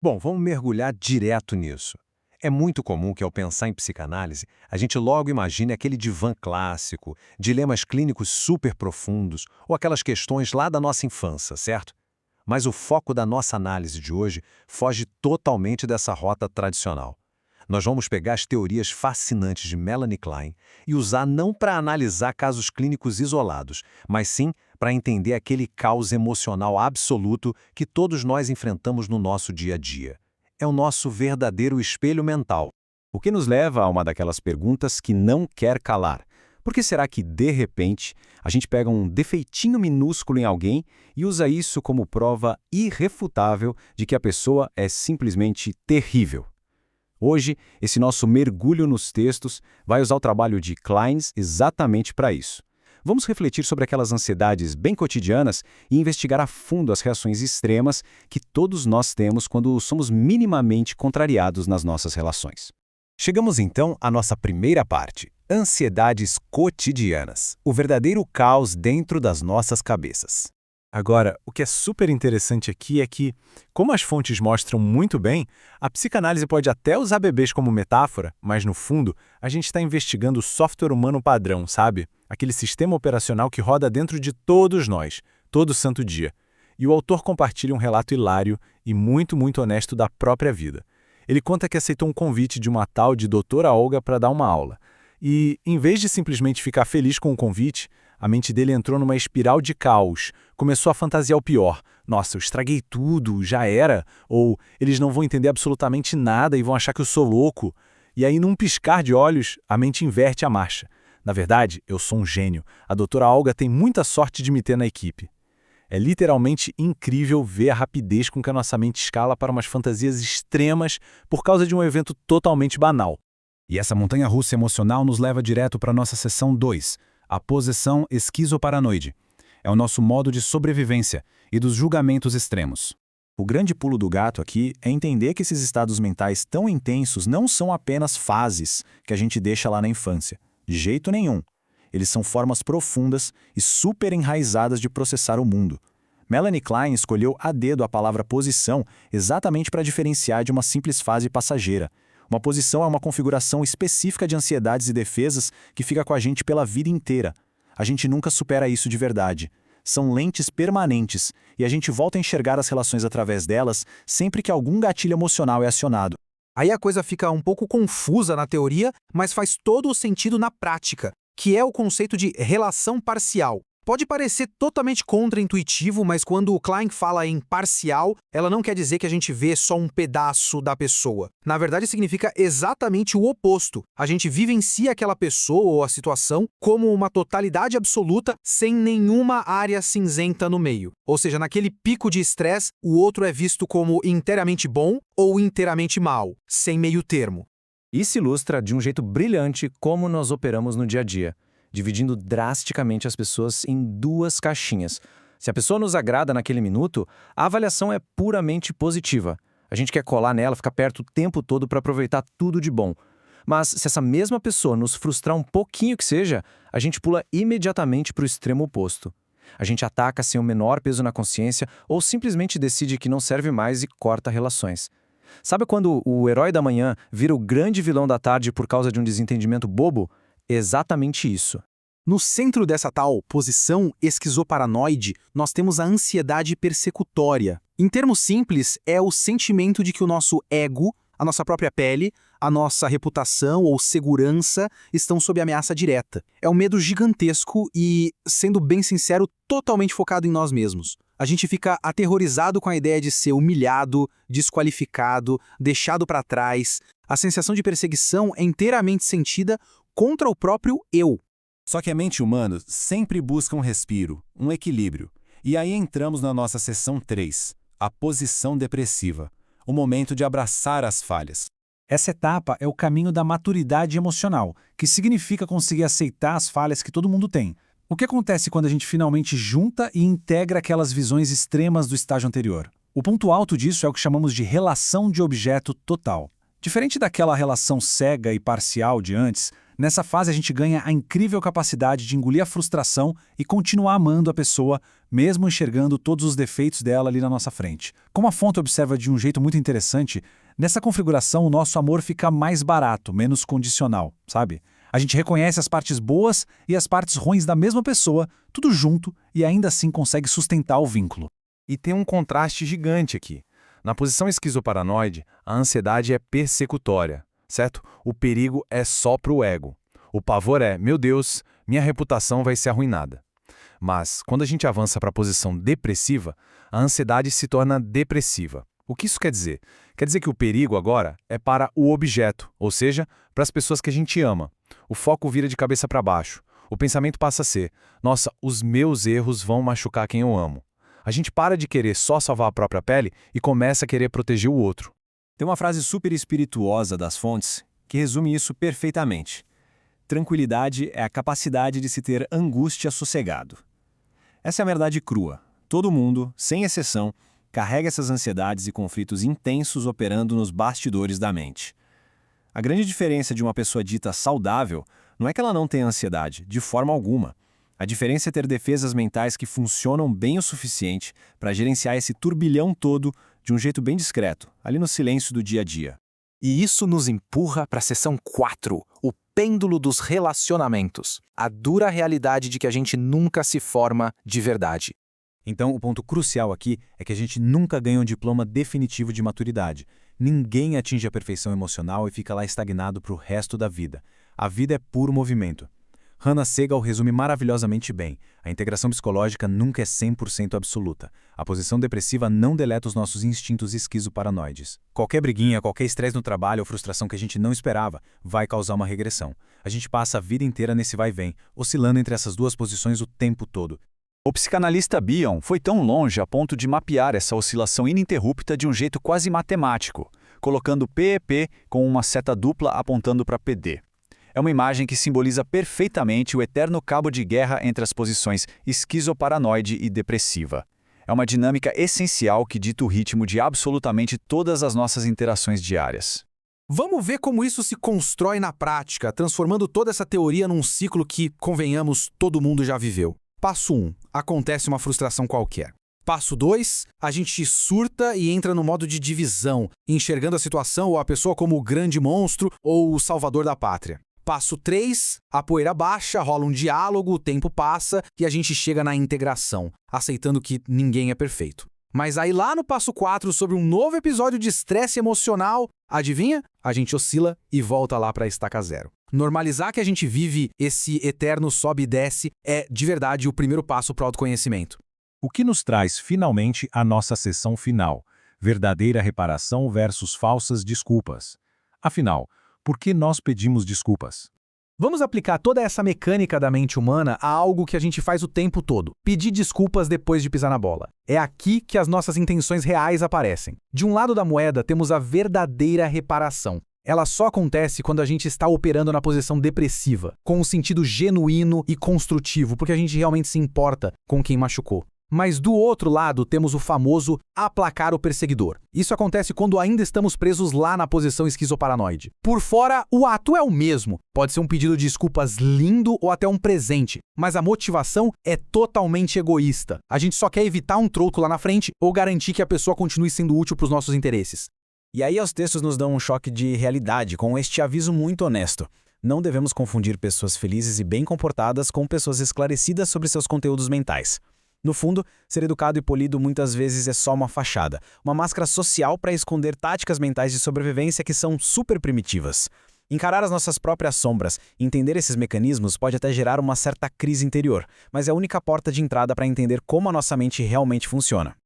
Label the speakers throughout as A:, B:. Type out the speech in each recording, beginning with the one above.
A: Bom, vamos mergulhar direto nisso. É muito comum que, ao pensar em psicanálise, a gente logo imagine aquele divã clássico, dilemas clínicos super profundos ou aquelas questões lá da nossa infância, certo? Mas o foco da nossa análise de hoje foge totalmente dessa rota tradicional. Nós vamos pegar as teorias fascinantes de Melanie Klein e usar não para analisar casos clínicos isolados, mas sim para entender aquele caos emocional absoluto que todos nós enfrentamos no nosso dia a dia. É o nosso verdadeiro espelho mental.
B: O que nos leva a uma daquelas perguntas que não quer calar. Por que será que, de repente, a gente pega um defeitinho minúsculo em alguém e usa isso como prova irrefutável de que a pessoa é simplesmente terrível? Hoje, esse nosso mergulho nos textos vai usar o trabalho de Klein exatamente para isso. Vamos refletir sobre aquelas ansiedades bem cotidianas e investigar a fundo as reações extremas que todos nós temos quando somos minimamente contrariados nas nossas relações.
A: Chegamos então à nossa primeira parte: ansiedades cotidianas, o verdadeiro caos dentro das nossas cabeças.
C: Agora, o que é super interessante aqui é que, como as fontes mostram muito bem, a psicanálise pode até usar bebês como metáfora, mas no fundo, a gente está investigando o software humano padrão, sabe? Aquele sistema operacional que roda dentro de todos nós, todo santo dia. E o autor compartilha um relato hilário e muito honesto da própria vida. Ele conta que aceitou um convite de uma tal de doutora Olga para dar uma aula. E, em vez de simplesmente ficar feliz com o convite, a mente dele entrou numa espiral de caos. Começou a fantasiar o pior. Nossa, eu estraguei tudo, já era. Ou eles não vão entender absolutamente nada e vão achar que eu sou louco. E aí, num piscar de olhos, a mente inverte a marcha. Na verdade, eu sou um gênio. A doutora Olga tem muita sorte de me ter na equipe. É literalmente incrível ver a rapidez com que a nossa mente escala para umas fantasias extremas por causa de um evento totalmente banal.
B: E essa montanha-russa emocional nos leva direto para a nossa sessão 2, a possessão esquizoparanoide. É o nosso modo de sobrevivência e dos julgamentos extremos.
D: O grande pulo do gato aqui é entender que esses estados mentais tão intensos não são apenas fases que a gente deixa lá na infância. De jeito nenhum. Eles são formas profundas e super enraizadas de processar o mundo. Melanie Klein escolheu a dedo a palavra posição exatamente para diferenciar de uma simples fase passageira. Uma posição é uma configuração específica de ansiedades e defesas que fica com a gente pela vida inteira. A gente nunca supera isso de verdade. São lentes permanentes e a gente volta a enxergar as relações através delas sempre que algum gatilho emocional é acionado.
E: Aí a coisa fica um pouco confusa na teoria, mas faz todo o sentido na prática, que é o conceito de relação parcial. Pode parecer totalmente contraintuitivo, mas quando o Klein fala em parcial, ela não quer dizer que a gente vê só um pedaço da pessoa. Na verdade, significa exatamente o oposto. A gente vivencia aquela pessoa ou a situação como uma totalidade absoluta, sem nenhuma área cinzenta no meio. Ou seja, naquele pico de estresse, o outro é visto como inteiramente bom ou inteiramente mal, sem meio termo.
F: Isso ilustra de um jeito brilhante como nós operamos no dia a dia, dividindo drasticamente as pessoas em duas caixinhas. Se a pessoa nos agrada naquele minuto, a avaliação é puramente positiva. A gente quer colar nela, ficar perto o tempo todo para aproveitar tudo de bom. Mas se essa mesma pessoa nos frustrar um pouquinho que seja, a gente pula imediatamente para o extremo oposto. A gente ataca sem o menor peso na consciência ou simplesmente decide que não serve mais e corta relações. Sabe quando o herói da manhã vira o grande vilão da tarde por causa de um desentendimento bobo? Exatamente isso.
E: No centro dessa tal posição esquizoparanoide, nós temos a ansiedade persecutória. Em termos simples, é o sentimento de que o nosso ego, a nossa própria pele, a nossa reputação ou segurança estão sob ameaça direta. É um medo gigantesco e, sendo bem sincero, totalmente focado em nós mesmos. A gente fica aterrorizado com a ideia de ser humilhado, desqualificado, deixado para trás. A sensação de perseguição é inteiramente sentida contra o próprio eu.
B: Só que a mente humana sempre busca um respiro, um equilíbrio. E aí entramos na nossa sessão 3, a posição depressiva, o momento de abraçar as falhas.
G: Essa etapa é o caminho da maturidade emocional, que significa conseguir aceitar as falhas que todo mundo tem. O que acontece quando a gente finalmente junta e integra aquelas visões extremas do estágio anterior? O ponto alto disso é o que chamamos de relação de objeto total. Diferente daquela relação cega e parcial de antes, Nessa fase, a gente ganha a incrível capacidade de engolir a frustração e continuar amando a pessoa, mesmo enxergando todos os defeitos dela ali na nossa frente. Como a fonte observa de um jeito muito interessante, nessa configuração o nosso amor fica mais barato, menos condicional, sabe? A gente reconhece as partes boas e as partes ruins da mesma pessoa, tudo junto, e ainda assim consegue sustentar o vínculo.
C: E tem um contraste gigante aqui. Na posição esquizoparanoide, a ansiedade é persecutória, certo? O perigo é só pro ego. O pavor é, meu Deus, minha reputação vai ser arruinada. Mas, quando a gente avança para a posição depressiva, a ansiedade se torna depressiva. O que isso quer dizer? Quer dizer que o perigo agora é para o objeto, ou seja, para as pessoas que a gente ama. O foco vira de cabeça para baixo. O pensamento passa a ser, nossa, os meus erros vão machucar quem eu amo. A gente para de querer só salvar a própria pele e começa a querer proteger o outro.
B: Tem uma frase super espirituosa das fontes que resume isso perfeitamente. Tranquilidade é a capacidade de se ter angústia sossegado. Essa é a verdade crua. Todo mundo, sem exceção, carrega essas ansiedades e conflitos intensos operando nos bastidores da mente. A grande diferença de uma pessoa dita saudável não é que ela não tenha ansiedade, de forma alguma. A diferença é ter defesas mentais que funcionam bem o suficiente para gerenciar esse turbilhão todo de um jeito bem discreto, ali no silêncio do dia a dia.
E: E isso nos empurra para a seção 4, o pêndulo dos relacionamentos. A dura realidade de que a gente nunca se forma de verdade.
B: Então, o ponto crucial aqui é que a gente nunca ganha um diploma definitivo de maturidade. Ninguém atinge a perfeição emocional e fica lá estagnado para o resto da vida. A vida é puro movimento. Hannah Segal resume maravilhosamente bem. A integração psicológica nunca é 100% absoluta. A posição depressiva não deleta os nossos instintos esquizoparanoides. Qualquer briguinha, qualquer estresse no trabalho ou frustração que a gente não esperava vai causar uma regressão. A gente passa a vida inteira nesse vai-vem, oscilando entre essas duas posições o tempo todo.
D: O psicanalista Bion foi tão longe a ponto de mapear essa oscilação ininterrupta de um jeito quase matemático, colocando PEP com uma seta dupla apontando para PD. É uma imagem que simboliza perfeitamente o eterno cabo de guerra entre as posições esquizoparanoide e depressiva. É uma dinâmica essencial que dita o ritmo de absolutamente todas as nossas interações diárias.
E: Vamos ver como isso se constrói na prática, transformando toda essa teoria num ciclo que, convenhamos, todo mundo já viveu. Passo 1. Acontece uma frustração qualquer. Passo 2. A gente surta e entra no modo de divisão, enxergando a situação ou a pessoa como o grande monstro ou o salvador da pátria. Passo 3, a poeira baixa, rola um diálogo, o tempo passa e a gente chega na integração, aceitando que ninguém é perfeito. Mas aí lá no passo 4, sobre um novo episódio de estresse emocional, adivinha? A gente oscila e volta lá para a estaca zero. Normalizar que a gente vive esse eterno sobe e desce é, de verdade, o primeiro passo para o autoconhecimento.
G: O que nos traz, finalmente, a nossa sessão final: verdadeira reparação versus falsas desculpas. Afinal, por que nós pedimos desculpas?
E: Vamos aplicar toda essa mecânica da mente humana a algo que a gente faz o tempo todo: pedir desculpas depois de pisar na bola. É aqui que as nossas intenções reais aparecem. De um lado da moeda temos a verdadeira reparação. Ela só acontece quando a gente está operando na posição depressiva, com um sentido genuíno e construtivo, porque a gente realmente se importa com quem machucou. Mas do outro lado temos o famoso aplacar o perseguidor. Isso acontece quando ainda estamos presos lá na posição esquizoparanoide. Por fora, o ato é o mesmo. Pode ser um pedido de desculpas lindo ou até um presente, mas a motivação é totalmente egoísta. A gente só quer evitar um troco lá na frente ou garantir que a pessoa continue sendo útil para os nossos interesses.
B: E aí os textos nos dão um choque de realidade com este aviso muito honesto. Não devemos confundir pessoas felizes e bem comportadas com pessoas esclarecidas sobre seus conteúdos mentais. No fundo, ser educado e polido muitas vezes é só uma fachada, uma máscara social para esconder táticas mentais de sobrevivência que são super primitivas. Encarar as nossas próprias sombras e entender esses mecanismos pode até gerar uma certa crise interior, mas é a única porta de entrada para entender como a nossa mente realmente funciona.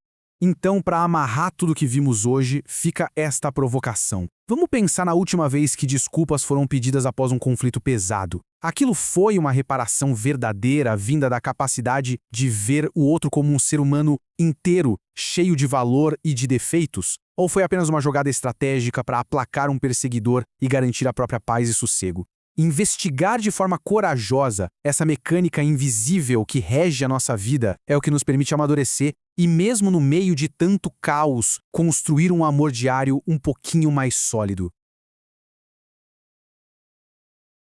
E: Então, para amarrar tudo que vimos hoje, fica esta provocação. Vamos pensar na última vez que desculpas foram pedidas após um conflito pesado. Aquilo foi uma reparação verdadeira, vinda da capacidade de ver o outro como um ser humano inteiro, cheio de valor e de defeitos? Ou foi apenas uma jogada estratégica para aplacar um perseguidor e garantir a própria paz e sossego? Investigar de forma corajosa essa mecânica invisível que rege a nossa vida é o que nos permite amadurecer e, mesmo no meio de tanto caos, construir um amor diário um pouquinho mais sólido.